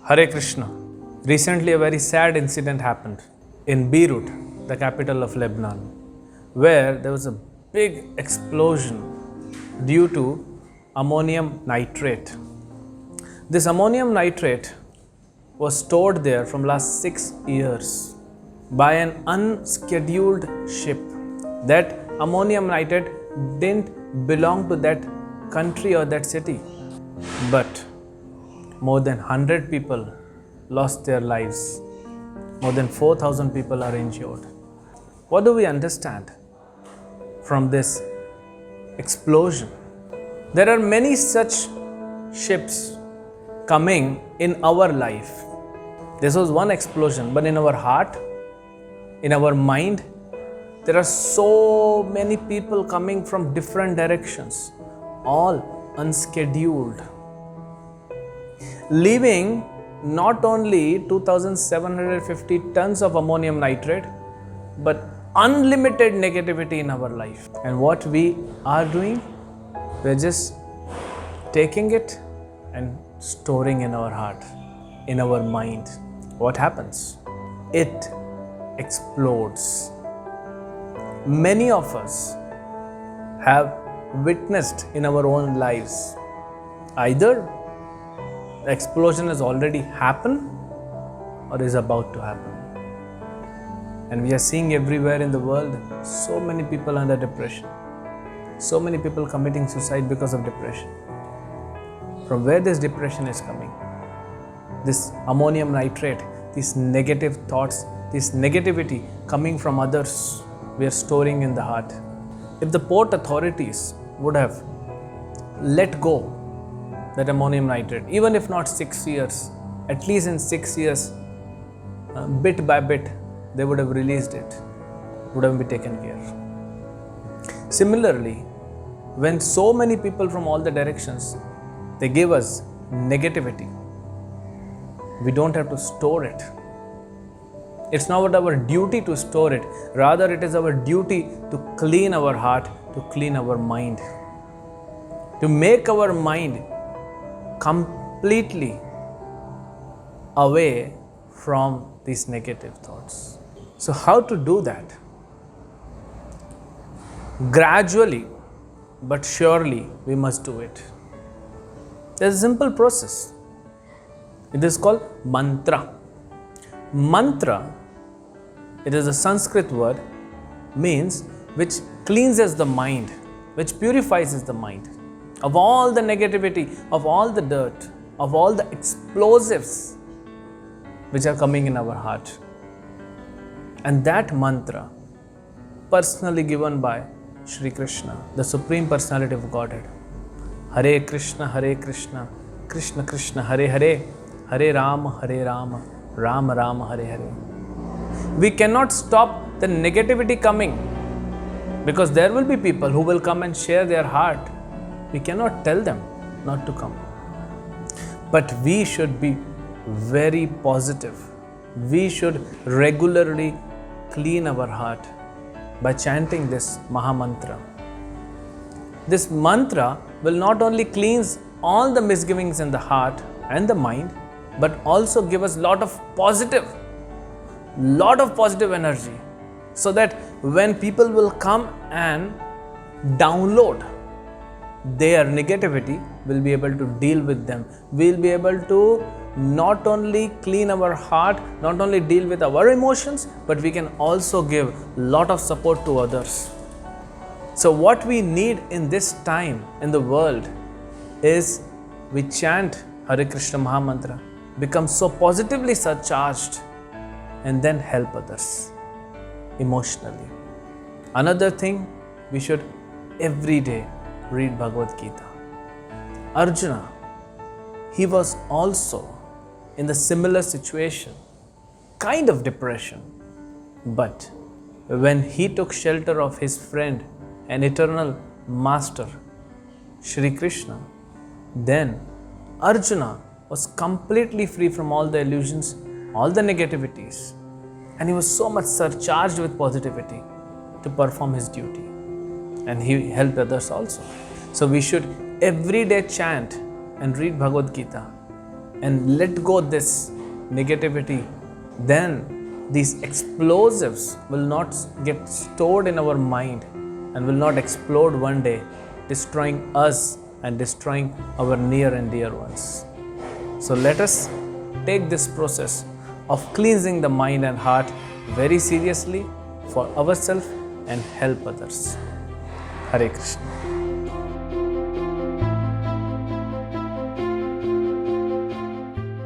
Hare Krishna. Recently, a very sad incident happened in Beirut, the capital of Lebanon, where there was a big explosion due to ammonium nitrate. This ammonium nitrate was stored there from last 6 years by an unscheduled ship. That ammonium nitrate didn't belong to that country or that city, but more than 100 people lost their lives. More than 4,000 people are injured. What do we understand from this explosion? There are many such ships coming in our life. This was one explosion, but in our heart, in our mind, there are so many people coming from different directions, all unscheduled, leaving not only 2,750 tons of ammonium nitrate, but unlimited negativity in our life. And what we are doing, we're just taking it and storing in our heart, in our mind. What happens? It explodes. Many of us have witnessed in our own lives, either the explosion has already happened or is about to happen. And we are seeing everywhere in the world so many people under depression, so many people committing suicide because of depression. From where this depression is coming? This ammonium nitrate, these negative thoughts, this negativity coming from others, we are storing in the heart. If the port authorities would have let go that ammonium nitrate, even if not 6 years, at least in 6 years, bit by bit, they would have released it, would have been taken care. Similarly, when so many people from all the directions, they give us negativity, we don't have to store it. It's not our duty to store it. Rather, it is our duty to clean our heart, to clean our mind, to make our mind completely away from these negative thoughts. So, how to do that? Gradually, but surely, we must do it. There's a simple process. It is called mantra. Mantra, it is a Sanskrit word, means which cleanses the mind, which purifies the mind of all the negativity, of all the dirt, of all the explosives which are coming in our heart. And that mantra, personally given by Shri Krishna, the Supreme Personality of Godhead, Hare Krishna, Krishna Krishna, Hare Hare, Hare Rama, Rama Rama, Hare Hare. We cannot stop the negativity coming, because there will be people who will come and share their heart. We cannot tell them not to come. But we should be very positive. We should regularly clean our heart by chanting this Maha Mantra. This mantra will not only cleanse all the misgivings in the heart and the mind, but also give us lot of positive energy, so that when people will come and download their negativity, we'll be able to deal with them. We'll be able to not only clean our heart, not only deal with our emotions, but we can also give lot of support to others. So what we need in this time in the world is we chant Hare Krishna Maha Mantra, become so positively surcharged, and then help others emotionally. Another thing, we should every day read Bhagavad Gita. Arjuna, he was also in the similar situation, kind of depression. But when he took shelter of his friend and eternal master, Shri Krishna, then Arjuna was completely free from all the illusions, all the negativities, and he was so much surcharged with positivity to perform his duty, and he helped others also. So we should every day chant and read Bhagavad Gita and let go this negativity, then these explosives will not get stored in our mind and will not explode one day, destroying us and destroying our near and dear ones. So let us take this process of cleansing the mind and heart very seriously for ourselves and help others. Hare Krishna.